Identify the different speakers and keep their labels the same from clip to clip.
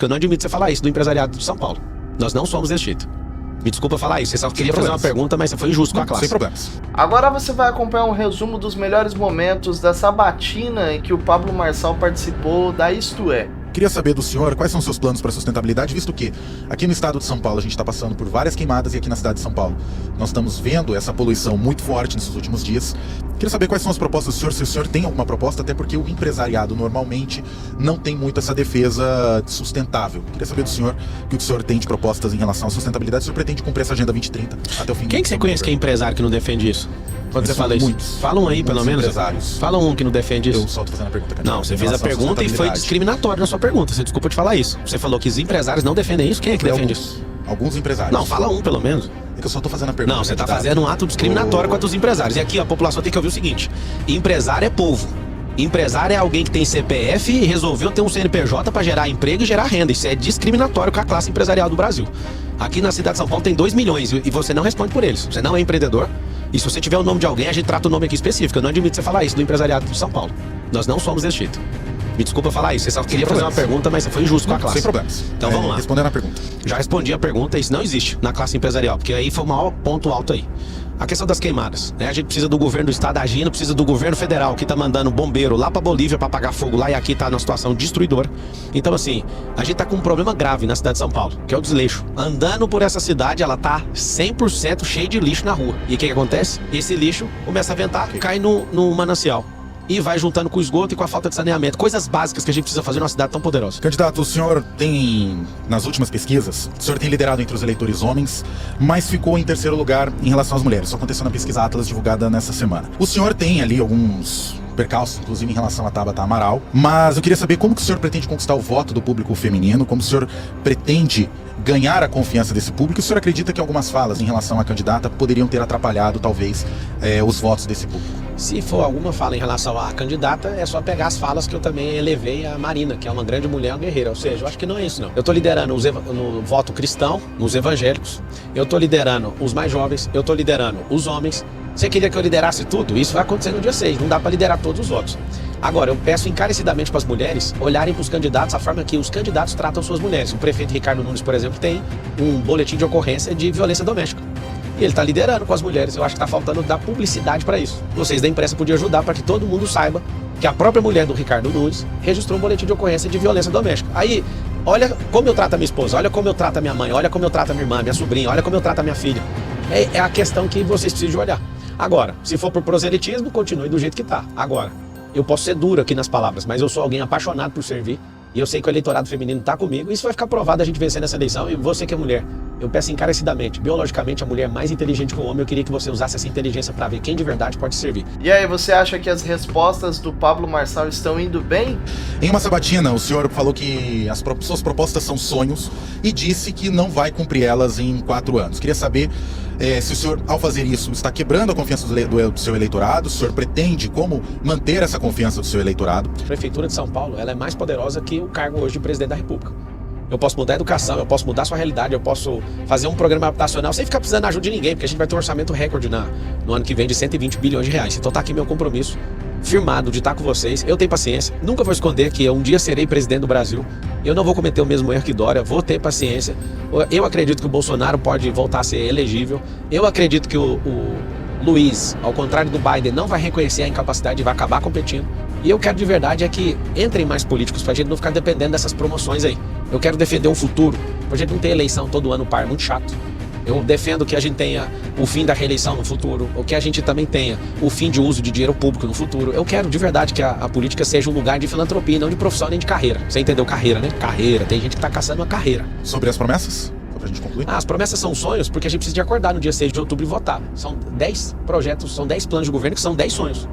Speaker 1: Porque eu não admito você falar isso do empresariado de São Paulo. Nós não somos desse jeito. Me desculpa falar isso, você só queria fazer uma pergunta, mas você foi injusto com a classe.
Speaker 2: Sem problemas.
Speaker 3: Agora você vai acompanhar um resumo dos melhores momentos da sabatina em que o Pablo Marçal participou da Isto É.
Speaker 2: Queria saber do senhor quais são seus planos para a sustentabilidade, visto que aqui no estado de São Paulo a gente está passando por várias queimadas e aqui na cidade de São Paulo nós estamos vendo essa poluição muito forte nesses últimos dias. Queria saber quais são as propostas do senhor, se o senhor tem alguma proposta, até porque o empresariado normalmente não tem muito essa defesa sustentável. Queria saber do senhor o que o senhor tem de propostas em relação à sustentabilidade, se o senhor pretende cumprir essa Agenda 2030 até o fim do ano.
Speaker 1: Quem que você conhece que é empresário que não defende isso? Quando você fala isso?
Speaker 2: Muitos.
Speaker 1: Fala um aí, pelo menos.
Speaker 2: Empresários.
Speaker 1: Fala um que não defende isso.
Speaker 2: Eu só tô fazendo a pergunta, candidato.
Speaker 1: Não, você fez a pergunta e foi discriminatório na sua pergunta. Você desculpa de falar isso. Você falou que os empresários não defendem isso. Quem é que defende isso?
Speaker 2: Alguns empresários.
Speaker 1: Não, fala um, pelo menos.
Speaker 2: É que eu só tô fazendo a pergunta.
Speaker 1: Não, você tá fazendo um ato discriminatório contra os empresários. E aqui a população tem que ouvir o seguinte: empresário é povo. Empresário é alguém que tem CPF e resolveu ter um CNPJ para gerar emprego e gerar renda. Isso é discriminatório com a classe empresarial do Brasil. Aqui na cidade de São Paulo tem 2 milhões e você não responde por eles. Você não é empreendedor. E se você tiver o nome de alguém, a gente trata o nome aqui específico. Eu não admito você falar isso do empresariado de São Paulo. Nós não somos desse jeito. Me desculpa falar isso. Você só queria fazer uma pergunta, mas você foi injusto com a classe.
Speaker 2: Sem problemas.
Speaker 1: Então vamos lá.
Speaker 2: Respondendo a pergunta.
Speaker 1: Já respondi a pergunta, isso não existe na classe empresarial, porque aí foi o maior ponto alto aí. A questão das queimadas, né? A gente precisa do governo do estado agindo, precisa do governo federal que tá mandando bombeiro lá pra Bolívia pra apagar fogo lá, e aqui tá numa situação destruidora. Então assim, a gente tá com um problema grave na cidade de São Paulo, que é o desleixo. Andando por essa cidade, ela tá 100% cheia de lixo na rua. E o que acontece? Esse lixo começa a ventar, cai no manancial. E vai juntando com o esgoto e com a falta de saneamento. Coisas básicas que a gente precisa fazer numa cidade tão poderosa.
Speaker 2: Candidato, o senhor tem, nas últimas pesquisas, o senhor tem liderado entre os eleitores homens, mas ficou em terceiro lugar em relação às mulheres. Isso aconteceu na pesquisa Atlas divulgada nessa semana. O senhor tem ali alguns percalços, inclusive em relação a Tabata Amaral, mas eu queria saber como que o senhor pretende conquistar o voto do público feminino, como o senhor pretende ganhar a confiança desse público, e o senhor acredita que algumas falas em relação à candidata poderiam ter atrapalhado, talvez, os votos desse público?
Speaker 1: Se for alguma fala em relação à candidata, é só pegar as falas que eu também elevei a Marina, que é uma grande mulher, uma guerreira. Ou seja, eu acho que não é isso, não. Eu tô liderando no voto cristão, nos evangélicos, eu tô liderando os mais jovens, eu tô liderando os homens. Você queria que eu liderasse tudo? Isso vai acontecer no dia 6, não dá para liderar todos os votos. Agora, eu peço encarecidamente para as mulheres olharem para os candidatos, a forma que os candidatos tratam suas mulheres. O prefeito Ricardo Nunes, por exemplo, tem um boletim de ocorrência de violência doméstica. E ele está liderando com as mulheres. Eu acho que está faltando dar publicidade para isso. Vocês da imprensa podiam ajudar para que todo mundo saiba que a própria mulher do Ricardo Nunes registrou um boletim de ocorrência de violência doméstica. Aí, olha como eu trato a minha esposa, olha como eu trato a minha mãe, olha como eu trato a minha irmã, minha sobrinha, olha como eu trato a minha filha. É a questão que vocês precisam de olhar. Agora, se for por proselitismo, continue do jeito que está. Agora, eu posso ser duro aqui nas palavras, mas eu sou alguém apaixonado por servir. E eu sei que o eleitorado feminino está comigo. Isso vai ficar provado a gente vencer nessa eleição. E você que é mulher, eu peço encarecidamente, biologicamente, a mulher é mais inteligente que o homem. Eu queria que você usasse essa inteligência para ver quem de verdade pode servir.
Speaker 3: E aí, você acha que as respostas do Pablo Marçal estão indo bem?
Speaker 2: Em uma sabatina, o senhor falou que as suas propostas são sonhos e disse que não vai cumprir elas em 4 anos. Queria saber se o senhor, ao fazer isso, está quebrando a confiança do seu eleitorado. O senhor pretende como manter essa confiança do seu eleitorado?
Speaker 1: A Prefeitura de São Paulo, ela é mais poderosa que o cargo hoje de presidente da República. Eu posso mudar a educação, eu posso mudar a sua realidade, eu posso fazer um programa habitacional sem ficar precisando da ajuda de ninguém, porque a gente vai ter um orçamento recorde no ano que vem de 120 bilhões de reais. Então tá aqui meu compromisso firmado de estar com vocês. Eu tenho paciência, nunca vou esconder que eu um dia serei presidente do Brasil. Eu não vou cometer o mesmo erro que Dória, vou ter paciência. Eu acredito que o Bolsonaro pode voltar a ser elegível. Eu acredito que o Luiz, ao contrário do Biden, não vai reconhecer a incapacidade e vai acabar competindo. E eu quero de verdade é que entrem mais políticos pra gente não ficar dependendo dessas promoções aí. Eu quero defender um futuro, pra gente não ter eleição todo ano par, muito chato. Eu defendo que a gente tenha o fim da reeleição no futuro, ou que a gente também tenha o fim de uso de dinheiro público no futuro. Eu quero de verdade que a política seja um lugar de filantropia, não de profissão nem de carreira. Você entendeu? Carreira, né? Carreira. Tem gente que tá caçando uma carreira.
Speaker 2: Sobre as promessas? Pra gente concluir?
Speaker 1: As promessas são sonhos porque a gente precisa de acordar no dia 6 de outubro e votar. São 10 projetos, são 10 planos de governo que são 10 sonhos.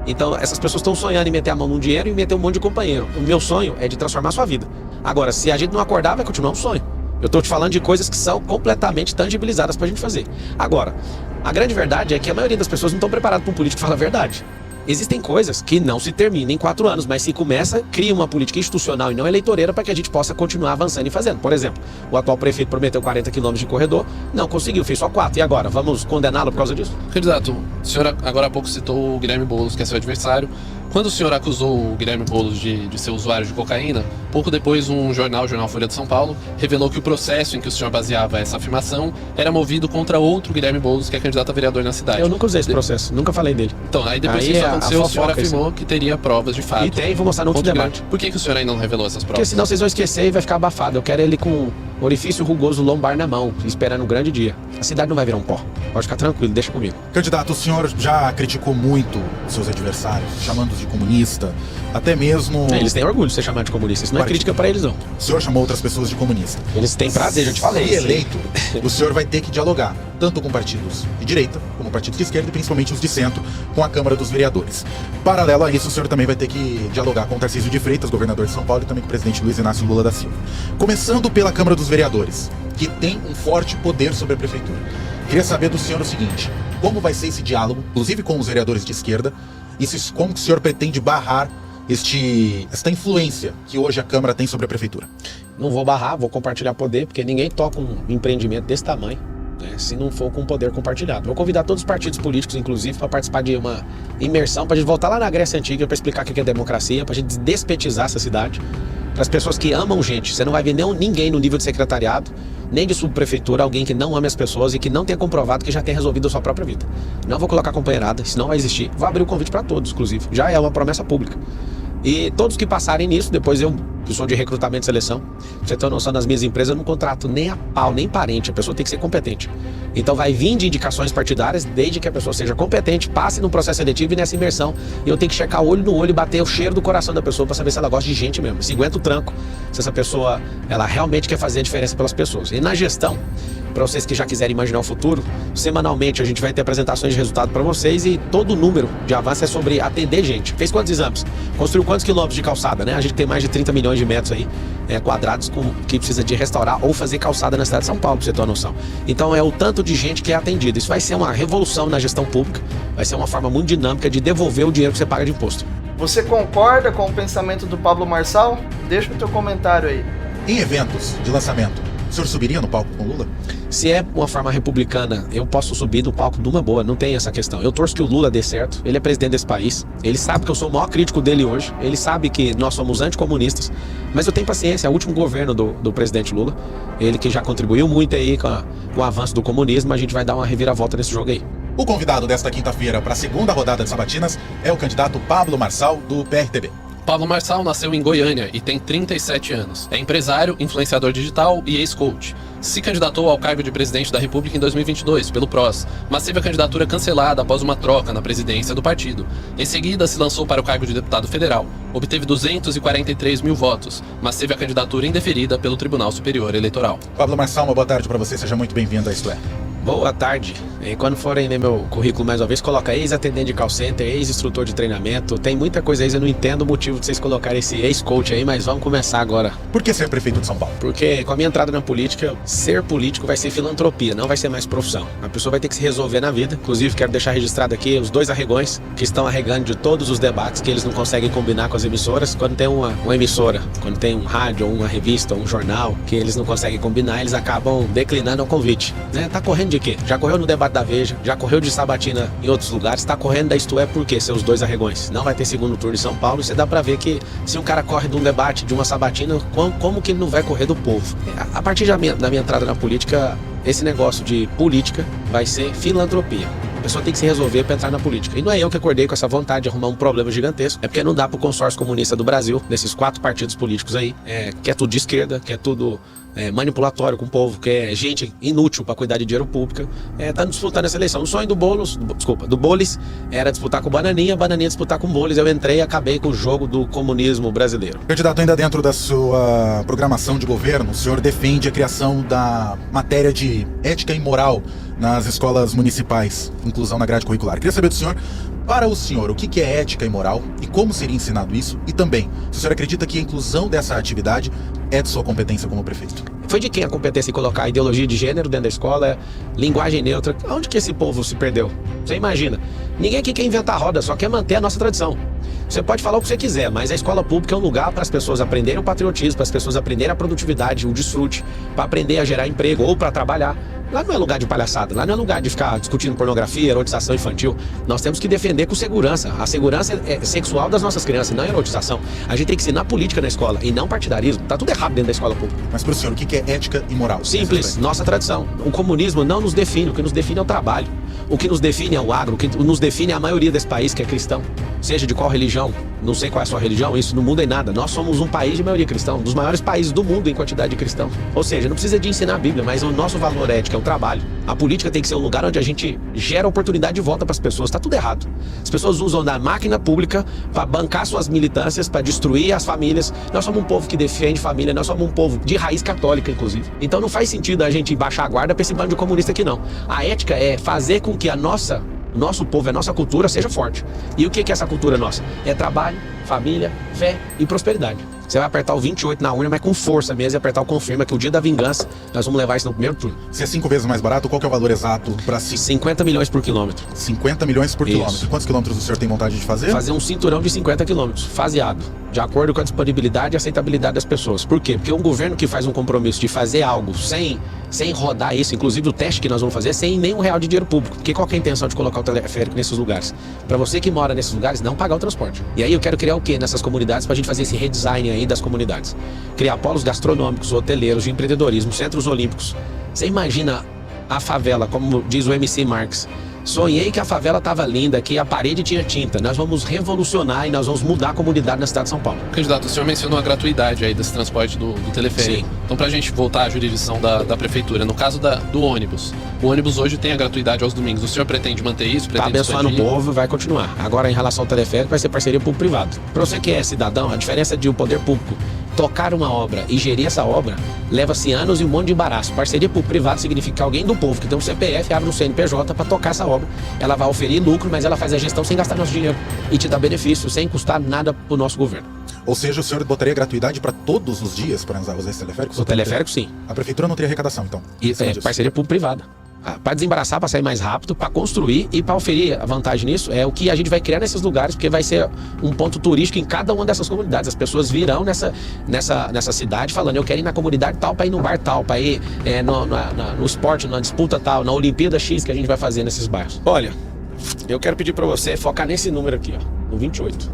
Speaker 1: Então essas pessoas estão sonhando em meter a mão num dinheiro e meter um monte de companheiro. O meu sonho é de transformar a sua vida. Agora, se a gente não acordar, vai continuar um sonho. Eu tô te falando de coisas que são completamente tangibilizadas pra gente fazer. Agora, a grande verdade é que a maioria das pessoas não estão preparadas para um político que fala a verdade. Existem coisas que não se terminam em 4 anos, mas se começa, cria uma política institucional e não eleitoreira para que a gente possa continuar avançando e fazendo. Por exemplo, o atual prefeito prometeu 40 quilômetros de corredor, não conseguiu, fez só 4. E agora? Vamos condená-lo por causa disso?
Speaker 4: Candidato, o senhor agora há pouco citou o Guilherme Boulos, que é seu adversário. Quando o senhor acusou o Guilherme Boulos de ser usuário de cocaína, pouco depois o jornal Folha de São Paulo, revelou que o processo em que o senhor baseava essa afirmação era movido contra outro Guilherme Boulos, que é candidato a vereador na cidade.
Speaker 1: Eu nunca usei esse processo, nunca falei dele.
Speaker 4: Então, aí depois que isso aconteceu, o senhor afirmou que teria provas de fato.
Speaker 1: E tem, vou mostrar no outro debate.
Speaker 4: Por que o senhor ainda não revelou essas provas?
Speaker 1: Porque senão vocês vão esquecer e vai ficar abafado. Eu quero ele com orifício rugoso lombar na mão, esperando um grande dia. A cidade não vai virar um pó. Pode ficar tranquilo, deixa comigo.
Speaker 2: Candidato, o senhor já criticou muito os seus adversários, chamando-os de comunista, até mesmo...
Speaker 1: Eles têm orgulho de ser chamado de comunista, isso não é crítica pra eles, não.
Speaker 2: O senhor chamou outras pessoas de comunista.
Speaker 1: Eles têm prazer, eu te falei.
Speaker 2: Se eleito, o senhor vai ter que dialogar, tanto com partidos de direita, como partidos de esquerda e principalmente os de centro, com a Câmara dos Vereadores. Paralelo a isso, o senhor também vai ter que dialogar com o Tarcísio de Freitas, governador de São Paulo, e também com o presidente Luiz Inácio Lula da Silva. Começando pela Câmara dos Vereadores, que tem um forte poder sobre a prefeitura. Queria saber do senhor o seguinte: como vai ser esse diálogo, inclusive com os vereadores de esquerda, e como que o senhor pretende barrar esta influência que hoje a Câmara tem sobre a prefeitura?
Speaker 1: Não vou barrar, vou compartilhar poder, porque ninguém toca um empreendimento desse tamanho, né, se não for com poder compartilhado. Vou convidar todos os partidos políticos, inclusive, para participar de uma imersão, para a gente voltar lá na Grécia Antiga, para explicar o que é democracia, para a gente despetizar essa cidade, para as pessoas que amam gente. Você não vai ver ninguém no nível de secretariado, nem de subprefeitura, alguém que não ame as pessoas e que não tenha comprovado que já tenha resolvido a sua própria vida. Não vou colocar companheirada, isso não vai existir. Vou abrir o convite para todos, inclusive. Já é uma promessa pública. E todos que passarem nisso, depois eu sou de recrutamento e seleção. Pra você ter uma noção, nas minhas empresas eu não contrato nem a pau, nem parente. A pessoa tem que ser competente. Então vai vir de indicações partidárias, desde que a pessoa seja competente, passe no processo seletivo e nessa imersão. E eu tenho que checar olho no olho e bater o cheiro do coração da pessoa para saber se ela gosta de gente mesmo. Se aguenta o tranco, se essa pessoa ela realmente quer fazer a diferença pelas pessoas. E na gestão, para vocês que já quiserem imaginar o futuro, semanalmente a gente vai ter apresentações de resultado para vocês e todo o número de avanço é sobre atender gente. Fez quantos exames? Construiu quantos quilômetros de calçada, né? A gente tem mais de 30 milhões de metros aí, quadrados que precisa de restaurar ou fazer calçada na cidade de São Paulo, pra você ter uma noção. Então é o tanto de gente que é atendida. Isso vai ser uma revolução na gestão pública, vai ser uma forma muito dinâmica de devolver o dinheiro que você paga de imposto.
Speaker 3: Você concorda com o pensamento do Pablo Marçal? Deixa o teu comentário aí.
Speaker 2: Em eventos de lançamento, o senhor subiria no palco com Lula?
Speaker 1: Se é uma forma republicana, eu posso subir no palco de uma boa, não tem essa questão. Eu torço que o Lula dê certo, ele é presidente desse país, ele sabe que eu sou o maior crítico dele hoje, ele sabe que nós somos anticomunistas, mas eu tenho paciência, é o último governo do presidente Lula, ele que já contribuiu muito aí com o avanço do comunismo, a gente vai dar uma reviravolta nesse jogo aí.
Speaker 2: O convidado desta quinta-feira para a segunda rodada de sabatinas é o candidato Pablo Marçal, do PRTB.
Speaker 4: Pablo Marçal nasceu em Goiânia e tem 37 anos. É empresário, influenciador digital e ex-coach. Se candidatou ao cargo de presidente da República em 2022, pelo PROS, mas teve a candidatura cancelada após uma troca na presidência do partido. Em seguida, se lançou para o cargo de deputado federal. Obteve 243 mil votos, mas teve a candidatura indeferida pelo Tribunal Superior Eleitoral.
Speaker 2: Pablo Marçal, uma boa tarde para você. Seja muito bem-vindo a Isto É.
Speaker 1: Boa tarde. E quando forem ler meu currículo mais uma vez, coloca ex-atendente de call center, ex-instrutor de treinamento. Tem muita coisa aí, eu não entendo o motivo de vocês colocarem esse ex-coach aí, mas vamos começar agora.
Speaker 2: Por que ser prefeito de São Paulo?
Speaker 1: Porque com a minha entrada na política, ser político vai ser filantropia, não vai ser mais profissão. A pessoa vai ter que se resolver na vida. Inclusive, quero deixar registrado aqui os dois arregões que estão arregando de todos os debates que eles não conseguem combinar com as emissoras. Quando tem uma emissora, quando tem um rádio, ou uma revista, ou um jornal, que eles não conseguem combinar, eles acabam declinando o convite. Né? Tá correndo de quê? Já correu no debate da Veja, já correu de sabatina em outros lugares, tá correndo da Isto É por quê? Seus dois arregões. Não vai ter segundo turno em São Paulo, e você dá pra ver que se um cara corre de um debate, de uma sabatina, como que ele não vai correr do povo? A partir da minha entrada na política, esse negócio de política vai ser filantropia. A pessoa tem que se resolver para entrar na política. E não é eu que acordei com essa vontade de arrumar um problema gigantesco. É porque não dá pro consórcio comunista do Brasil, desses 4 partidos políticos aí, que é tudo de esquerda, que é tudo manipulatório com o povo, que é gente inútil para cuidar de dinheiro público, tá disputando essa eleição. O sonho do Boulos era disputar com o Bananinha disputar com o Boulos. Eu entrei e acabei com o jogo do comunismo brasileiro.
Speaker 2: Candidato, ainda dentro da sua programação de governo, o senhor defende a criação da matéria de ética e moral nas escolas municipais, inclusão na grade curricular. Queria saber do senhor, para o senhor, o que é ética e moral e como seria ensinado isso? E também, se o senhor acredita que a inclusão dessa atividade é de sua competência como prefeito?
Speaker 1: Foi de quem a competência em colocar ideologia de gênero dentro da escola, linguagem neutra? Onde que esse povo se perdeu? Você imagina, ninguém aqui quer inventar a roda, só quer manter a nossa tradição. Você pode falar o que você quiser, mas a escola pública é um lugar para as pessoas aprenderem o patriotismo, para as pessoas aprenderem a produtividade, o desfrute, para aprender a gerar emprego ou para trabalhar. Lá não é lugar de palhaçada, lá não é lugar de ficar discutindo pornografia, erotização infantil. Nós temos que defender com segurança. A segurança sexual das nossas crianças, não erotização. A gente tem que ensinar política na escola e não partidarismo. Tá tudo errado dentro da escola pública.
Speaker 2: Mas, professor, o que é ética e moral?
Speaker 1: Simples, nossa tradição. O comunismo não nos define, o que nos define é o trabalho. O que nos define é o agro, o que nos define é a maioria desse país que é cristão. Seja de qual religião, não sei qual é a sua religião, isso não muda em nada. Nós somos um país de maioria cristã, um dos maiores países do mundo em quantidade de cristãos. Ou seja, não precisa de ensinar a Bíblia, mas o nosso valor ético é o trabalho. A política tem que ser um lugar onde a gente gera oportunidade de volta para as pessoas. Tá tudo errado. As pessoas usam da máquina pública para bancar suas militâncias, para destruir as famílias. Nós somos um povo que defende família, nós somos um povo de raiz católica, inclusive. Então não faz sentido a gente baixar a guarda para esse bando de comunista aqui, não. A ética é fazer com que o nosso povo, a nossa cultura seja forte. E o que é essa cultura nossa? É trabalho, família, fé e prosperidade. Você vai apertar o 28 na urna, mas com força mesmo, e apertar o confirma que o dia da vingança, nós vamos levar isso no primeiro turno.
Speaker 2: Se é 5 vezes mais barato, qual que é o valor exato para
Speaker 1: 50 milhões por quilômetro.
Speaker 2: 50 milhões por
Speaker 1: Isso.
Speaker 2: quilômetro. Quantos quilômetros o senhor tem vontade de fazer?
Speaker 1: Fazer um cinturão de 50 quilômetros, faseado, de acordo com a disponibilidade e aceitabilidade das pessoas. Por quê? Porque um governo que faz um compromisso de fazer algo sem rodar isso, inclusive o teste que nós vamos fazer, sem nenhum real de dinheiro público. Porque qual que é a intenção de colocar o teleférico nesses lugares? Para você que mora nesses lugares, não pagar o transporte. E aí eu quero criar o quê nessas comunidades para a gente fazer esse redesign aí das comunidades? Criar polos gastronômicos, hoteleiros, de empreendedorismo, centros olímpicos. Você imagina a favela, como diz o MC Marx. Sonhei que a favela estava linda, que a parede tinha tinta. Nós vamos revolucionar e nós vamos mudar a comunidade na cidade de São Paulo.
Speaker 4: Candidato, o senhor mencionou a gratuidade aí desse transporte do teleférico.
Speaker 1: Sim.
Speaker 4: Então, pra gente voltar à jurisdição da prefeitura, no caso do ônibus. O ônibus hoje tem a gratuidade aos domingos. O senhor pretende manter isso?
Speaker 1: Tá abençoando o povo e vai continuar. Agora, em relação ao teleférico, vai ser parceria público-privado. Para você que é cidadão, a diferença de o poder público tocar uma obra e gerir essa obra leva-se anos e um monte de embaraço. Parceria público-privado significa que alguém do povo que tem um CPF abre um CNPJ para tocar essa obra. Ela vai oferir lucro, mas ela faz a gestão sem gastar nosso dinheiro e te dá benefício, sem custar nada pro nosso governo.
Speaker 2: Ou seja, o senhor botaria gratuidade para todos os dias para usar esse teleférico?
Speaker 1: O teleférico, sim.
Speaker 2: A prefeitura não teria arrecadação, então?
Speaker 1: E parceria público-privada. Para desembaraçar, para sair mais rápido, para construir e para oferir a vantagem nisso, é o que a gente vai criar nesses lugares, porque vai ser um ponto turístico em cada uma dessas comunidades. As pessoas virão nessa cidade falando, eu quero ir na comunidade tal, para ir no bar tal, para ir no esporte, na disputa tal, na Olimpíada X que a gente vai fazer nesses bairros. Olha, eu quero pedir para você focar nesse número aqui, ó, no 28.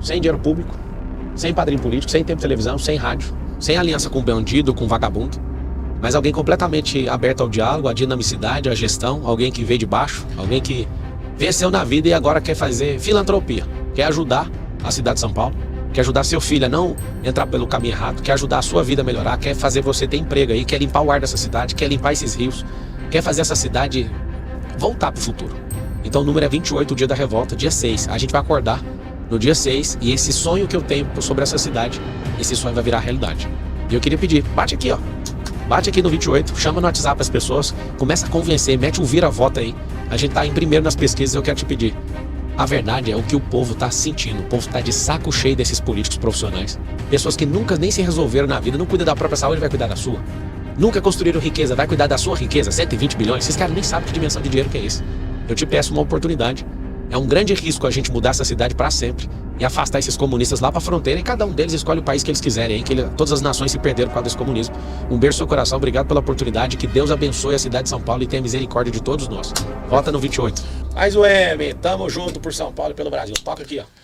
Speaker 1: Sem dinheiro público, sem padrinho político, sem tempo de televisão, sem rádio, sem aliança com bandido, com vagabundo. Mas alguém completamente aberto ao diálogo, à dinamicidade, à gestão, alguém que veio de baixo, alguém que venceu na vida e agora quer fazer filantropia, quer ajudar a cidade de São Paulo, quer ajudar seu filho a não entrar pelo caminho errado, quer ajudar a sua vida a melhorar, quer fazer você ter emprego aí, quer limpar o ar dessa cidade, quer limpar esses rios, quer fazer essa cidade voltar para o futuro. Então o número é 28, o dia da revolta, dia 6. A gente vai acordar no dia 6 e esse sonho que eu tenho sobre essa cidade, esse sonho vai virar realidade. E eu queria pedir, bate aqui, ó. Bate aqui no 28, chama no WhatsApp as pessoas, começa a convencer, mete um vira-vota aí. A gente tá em primeiro nas pesquisas, eu quero te pedir. A verdade é o que o povo tá sentindo. O povo tá de saco cheio desses políticos profissionais. Pessoas que nunca nem se resolveram na vida, não cuidam da própria saúde, vai cuidar da sua. Nunca construíram riqueza, vai cuidar da sua riqueza, 120 bilhões. Esses caras nem sabem que dimensão de dinheiro que é isso. Eu te peço uma oportunidade. É um grande risco a gente mudar essa cidade para sempre e afastar esses comunistas lá para a fronteira e cada um deles escolhe o país que eles quiserem, hein? Todas as nações se perderam por causa desse comunismo. Um beijo no seu coração, obrigado pela oportunidade, que Deus abençoe a cidade de São Paulo e tenha misericórdia de todos nós. Vota no 28. Faz o M, tamo junto por São Paulo e pelo Brasil. Toca aqui, ó.